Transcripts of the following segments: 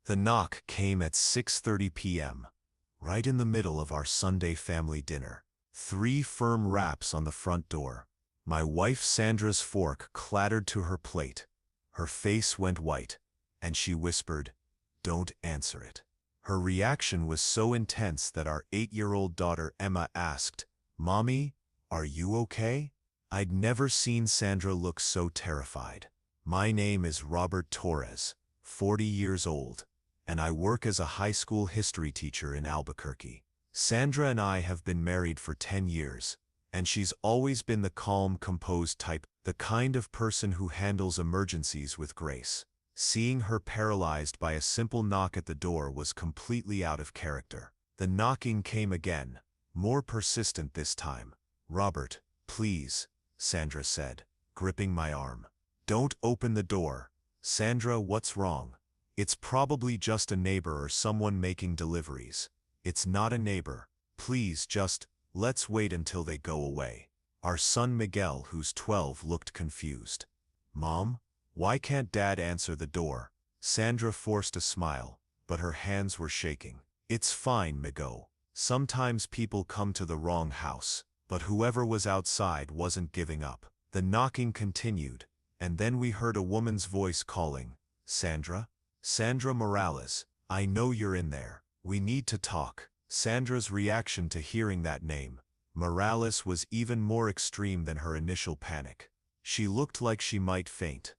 The knock came at 6:30 p.m., right in the middle of our Sunday family dinner. 3 firm raps on the front door. My wife Sandra's fork clattered to her plate. Her face went white, and she whispered, "Don't answer it." Her reaction was so intense that our 8-year-old daughter Emma asked, "Mommy, are you okay?" I'd never seen Sandra look so terrified. "My name is Robert Torres, 40 years old, and I work as a high school history teacher in Albuquerque. Sandra and I have been married for 10 years, and she's always been the calm, composed type, the kind of person who handles emergencies with grace. Seeing her paralyzed by a simple knock at the door was completely out of character. The knocking came again, more persistent this time. "Robert, please," Sandra said, gripping my arm. "Don't open the door." "Sandra, what's wrong?" "It's probably just a neighbor or someone making deliveries." "It's not a neighbor. Please let's wait until they go away." Our son Miguel, who's 12, looked confused. "Mom, why can't Dad answer the door?" Sandra forced a smile, but her hands were shaking. "It's fine, Miguel. Sometimes people come to the wrong house." But whoever was outside wasn't giving up. The knocking continued, and then we heard a woman's voice calling, "Sandra? Sandra Morales, I know you're in there. We need to talk." Sandra's reaction to hearing that name, Morales, was even more extreme than her initial panic. She looked like she might faint.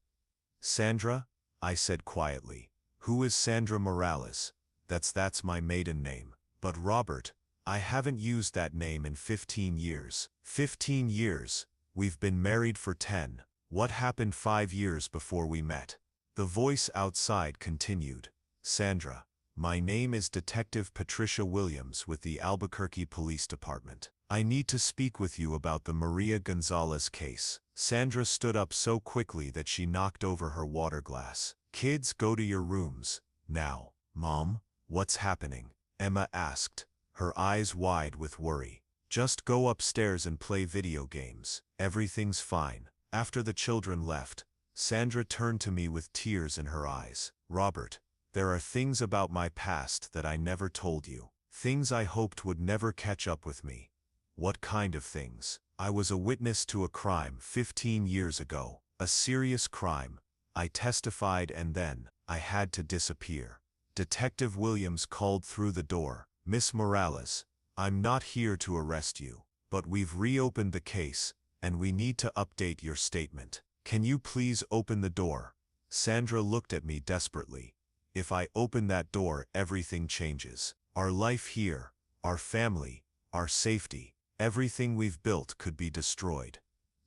"Sandra?" I said quietly. "Who is Sandra Morales?" That's my maiden name." "But Robert, I haven't used that name in 15 years. 15 years? We've been married for 10. What happened 5 years before we met?" The voice outside continued. "Sandra, my name is Detective Patricia Williams with the Albuquerque Police Department. I need to speak with you about the Maria Gonzalez case." Sandra stood up so quickly that she knocked over her water glass. "Kids, go to your rooms, now." "Mom, what's happening?" Emma asked, her eyes wide with worry. "Just go upstairs and play video games. Everything's fine." After the children left, Sandra turned to me with tears in her eyes. "Robert, there are things about my past that I never told you. Things I hoped would never catch up with me." "What kind of things?" "I was a witness to a crime 15 years ago. A serious crime. I testified and then I had to disappear." Detective Williams called through the door. "Miss Morales, I'm not here to arrest you, but we've reopened the case, and we need to update your statement. Can you please open the door?" Sandra looked at me desperately. "If I open that door, everything changes. Our life here, our family, our safety, everything we've built could be destroyed."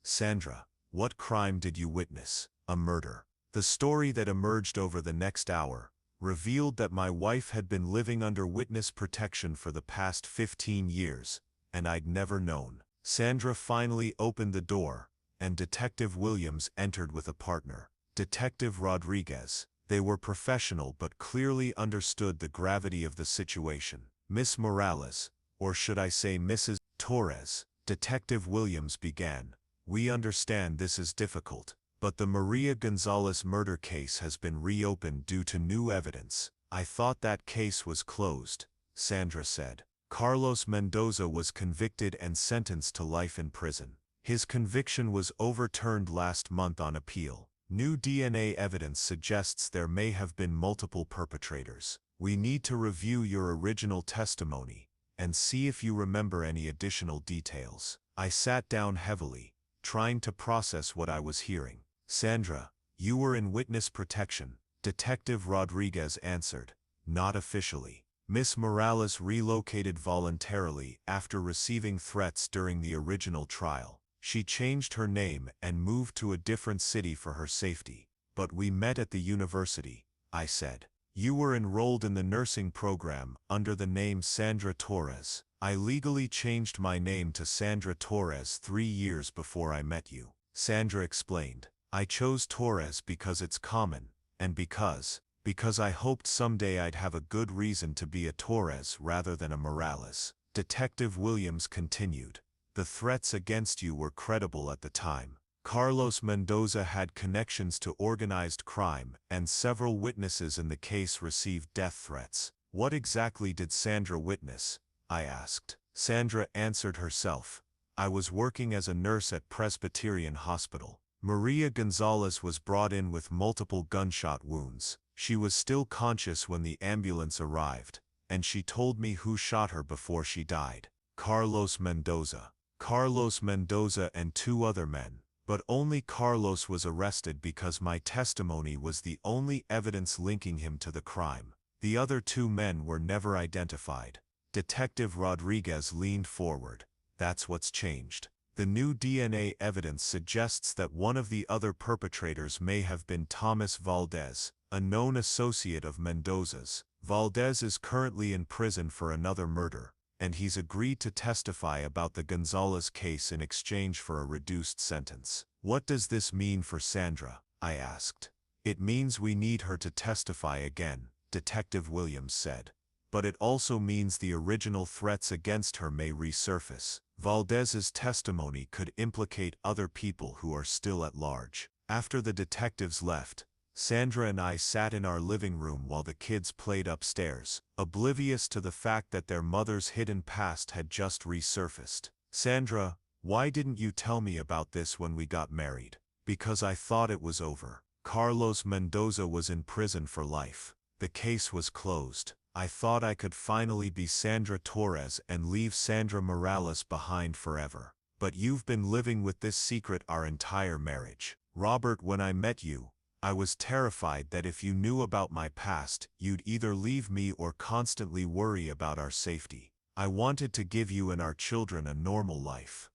"Sandra, what crime did you witness?" "A murder." The story that emerged over the next hour revealed that my wife had been living under witness protection for the past 15 years, and I'd never known. Sandra finally opened the door, and Detective Williams entered with a partner, Detective Rodriguez. They were professional but clearly understood the gravity of the situation. "Miss Morales, or should I say Mrs. Torres," Detective Williams began, "we understand this is difficult, but the Maria Gonzalez murder case has been reopened due to new evidence." "I thought that case was closed," Sandra said. "Carlos Mendoza was convicted and sentenced to life in prison. His conviction was overturned last month on appeal. New DNA evidence suggests there may have been multiple perpetrators. We need to review your original testimony and see if you remember any additional details." I sat down heavily, trying to process what I was hearing. "Sandra, you were in witness protection," Detective Rodriguez answered. "Not officially. Miss Morales relocated voluntarily after receiving threats during the original trial. She changed her name and moved to a different city for her safety." "But we met at the university," I said. "You were enrolled in the nursing program under the name Sandra Torres." "I legally changed my name to Sandra Torres 3 years before I met you," Sandra explained. "I chose Torres because it's common, and because I hoped someday I'd have a good reason to be a Torres rather than a Morales." Detective Williams continued. "The threats against you were credible at the time. Carlos Mendoza had connections to organized crime, and several witnesses in the case received death threats. What exactly did Sandra witness? I asked. Sandra answered herself. I was working as a nurse at Presbyterian Hospital. Maria Gonzalez was brought in with multiple gunshot wounds. She was still conscious when the ambulance arrived, and she told me who shot her before she died. Carlos Mendoza. Carlos Mendoza and 2 other men. But only Carlos was arrested because my testimony was the only evidence linking him to the crime. The other 2 men were never identified. Detective Rodriguez leaned forward. That's what's changed. The new DNA evidence suggests that one of the other perpetrators may have been Thomas Valdez, a known associate of Mendoza's. Valdez is currently in prison for another murder, and he's agreed to testify about the Gonzalez case in exchange for a reduced sentence. What does this mean for Sandra? I asked. It means we need her to testify again, Detective Williams said. But it also means the original threats against her may resurface. Valdez's testimony could implicate other people who are still at large. After the detectives left, Sandra and I sat in our living room while the kids played upstairs, oblivious to the fact that their mother's hidden past had just resurfaced. Sandra, why didn't you tell me about this when we got married? Because I thought it was over. Carlos Mendoza was in prison for life. The case was closed. I thought I could finally be Sandra Torres and leave Sandra Morales behind forever. But you've been living with this secret our entire marriage. Robert, when I met you, I was terrified that if you knew about my past, you'd either leave me or constantly worry about our safety. I wanted to give you and our children a normal life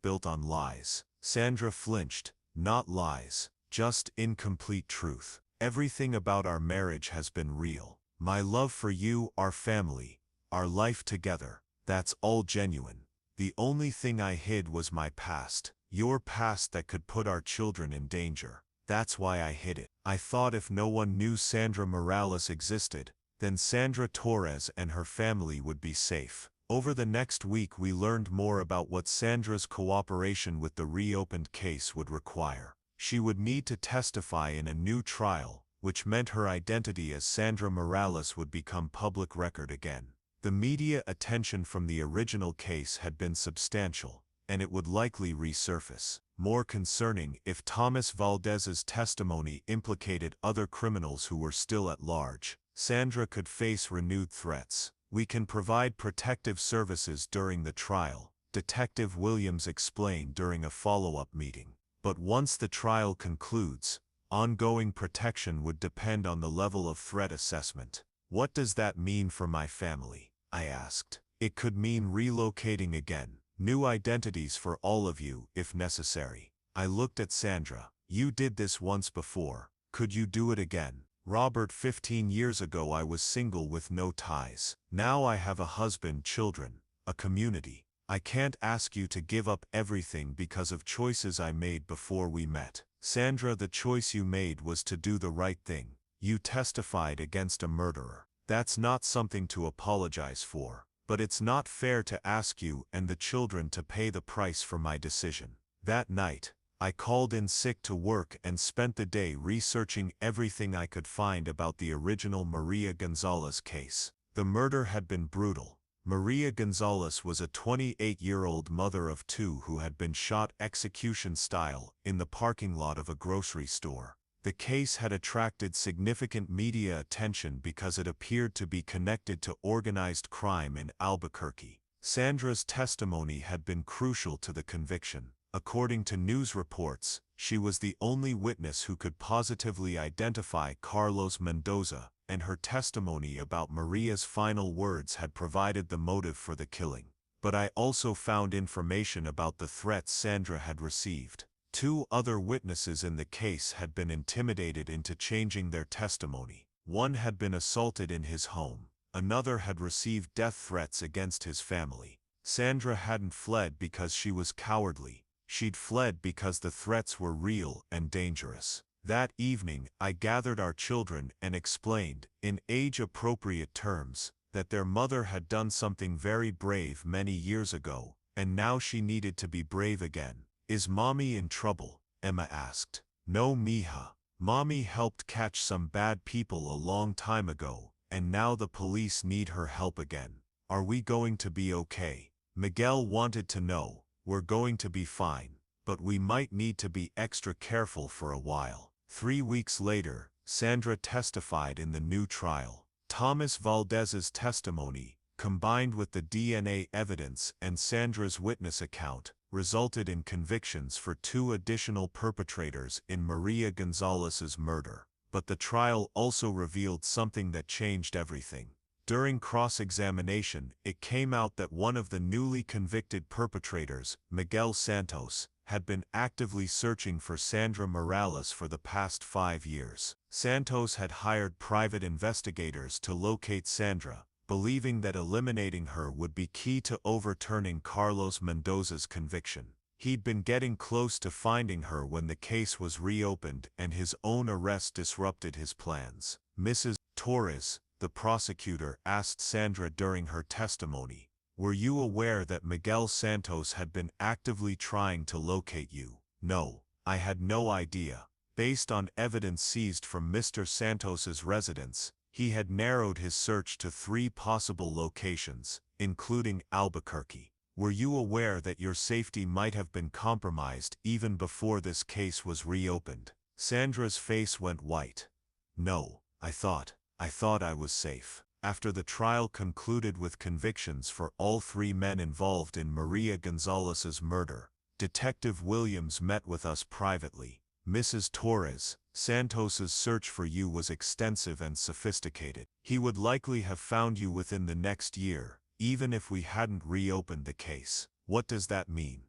built on lies. Sandra flinched. Not lies, just incomplete truth. Everything about our marriage has been real. My love for you, our family, our life together, that's all genuine. The only thing I hid was my past, your past that could put our children in danger. That's why I hid it. I thought if no one knew Sandra Morales existed, then Sandra Torres and her family would be safe. Over the next week we learned more about what Sandra's cooperation with the reopened case would require. She would need to testify in a new trial, which meant her identity as Sandra Morales would become public record again. The media attention from the original case had been substantial, and it would likely resurface. More concerning, if Thomas Valdez's testimony implicated other criminals who were still at large, Sandra could face renewed threats. We can provide protective services during the trial, Detective Williams explained during a follow-up meeting. But once the trial concludes, ongoing protection would depend on the level of threat assessment. What does that mean for my family? I asked. It could mean relocating again, new identities for all of you, if necessary. I looked at Sandra. You did this once before. Could you do it again? Robert, 15 years ago I was single with no ties. Now I have a husband, children, a community. I can't ask you to give up everything because of choices I made before we met. Sandra, the choice you made was to do the right thing. You testified against a murderer. That's not something to apologize for. But it's not fair to ask you and the children to pay the price for my decision. That night, I called in sick to work and spent the day researching everything I could find about the original Maria Gonzalez case. The murder had been brutal. Maria Gonzalez was a 28-year-old mother of 2 who had been shot execution-style in the parking lot of a grocery store. The case had attracted significant media attention because it appeared to be connected to organized crime in Albuquerque. Sandra's testimony had been crucial to the conviction. According to news reports, she was the only witness who could positively identify Carlos Mendoza, and her testimony about Maria's final words had provided the motive for the killing. But I also found information about the threats Sandra had received. 2 other witnesses in the case had been intimidated into changing their testimony. One had been assaulted in his home. Another had received death threats against his family. Sandra hadn't fled because she was cowardly. She'd fled because the threats were real and dangerous. That evening, I gathered our children and explained, in age-appropriate terms, that their mother had done something very brave many years ago, and now she needed to be brave again. Is Mommy in trouble? Emma asked. No, mija. Mommy helped catch some bad people a long time ago, and now the police need her help again. Are we going to be okay? Miguel wanted to know. We're going to be fine, but we might need to be extra careful for a while. 3 weeks later, Sandra testified in the new trial. Thomas Valdez's testimony, combined with the DNA evidence and Sandra's witness account, resulted in convictions for 2 additional perpetrators in Maria Gonzalez's murder. But the trial also revealed something that changed everything. During cross-examination, it came out that one of the newly convicted perpetrators, Miguel Santos, had been actively searching for Sandra Morales for the past 5 years. Santos had hired private investigators to locate Sandra, believing that eliminating her would be key to overturning Carlos Mendoza's conviction. He'd been getting close to finding her when the case was reopened and his own arrest disrupted his plans. Mrs. Torres, the prosecutor, asked Sandra during her testimony, "Were you aware that Miguel Santos had been actively trying to locate you?" "No, I had no idea." Based on evidence seized from Mr. Santos's residence, he had narrowed his search to 3 possible locations, including Albuquerque. Were you aware that your safety might have been compromised even before this case was reopened? Sandra's face went white. No, I thought I was safe. After the trial concluded with convictions for all 3 men involved in Maria Gonzalez's murder, Detective Williams met with us privately. Mrs. Torres, Santos's search for you was extensive and sophisticated. He would likely have found you within the next year, even if we hadn't reopened the case. What does that mean?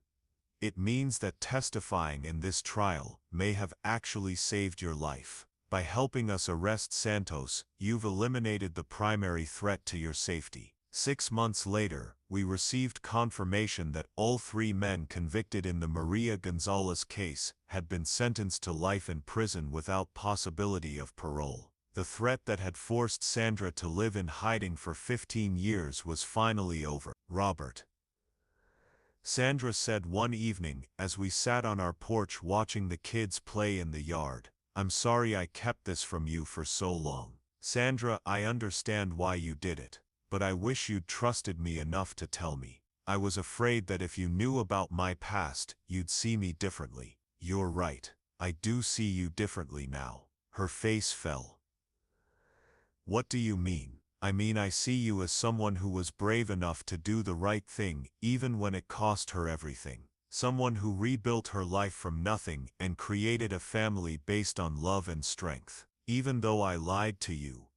It means that testifying in this trial may have actually saved your life. By helping us arrest Santos, you've eliminated the primary threat to your safety. 6 months later, we received confirmation that all 3 men convicted in the Maria Gonzalez case had been sentenced to life in prison without possibility of parole. The threat that had forced Sandra to live in hiding for 15 years was finally over. Robert, Sandra said one evening as we sat on our porch watching the kids play in the yard, "I'm sorry I kept this from you for so long. Sandra, I understand why you did it. But I wish you'd trusted me enough to tell me. I was afraid that if you knew about my past, you'd see me differently." "You're right. I do see you differently now." Her face fell. "What do you mean?" "I mean I see you as someone who was brave enough to do the right thing even when it cost her everything. Someone who rebuilt her life from nothing and created a family based on love and strength. Even though I lied to you."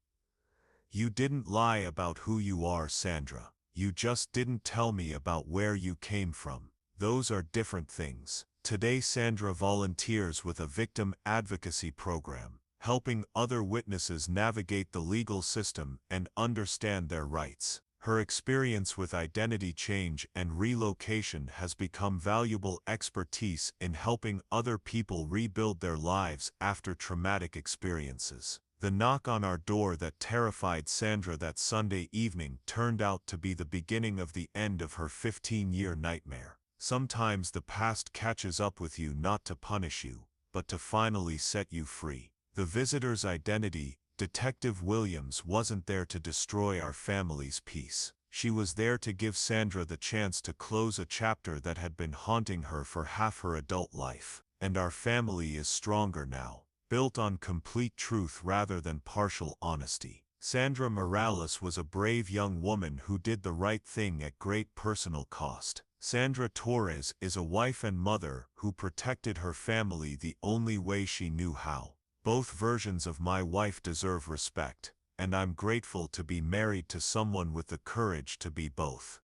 "You didn't lie about who you are, Sandra. You just didn't tell me about where you came from. Those are different things." Today Sandra volunteers with a victim advocacy program, helping other witnesses navigate the legal system and understand their rights. Her experience with identity change and relocation has become valuable expertise in helping other people rebuild their lives after traumatic experiences. The knock on our door that terrified Sandra that Sunday evening turned out to be the beginning of the end of her 15-year nightmare. Sometimes the past catches up with you not to punish you, but to finally set you free. The visitor's identity, Detective Williams, wasn't there to destroy our family's peace. She was there to give Sandra the chance to close a chapter that had been haunting her for half her adult life. And our family is stronger now, built on complete truth rather than partial honesty. Sandra Morales was a brave young woman who did the right thing at great personal cost. Sandra Torres is a wife and mother who protected her family the only way she knew how. Both versions of my wife deserve respect, and I'm grateful to be married to someone with the courage to be both.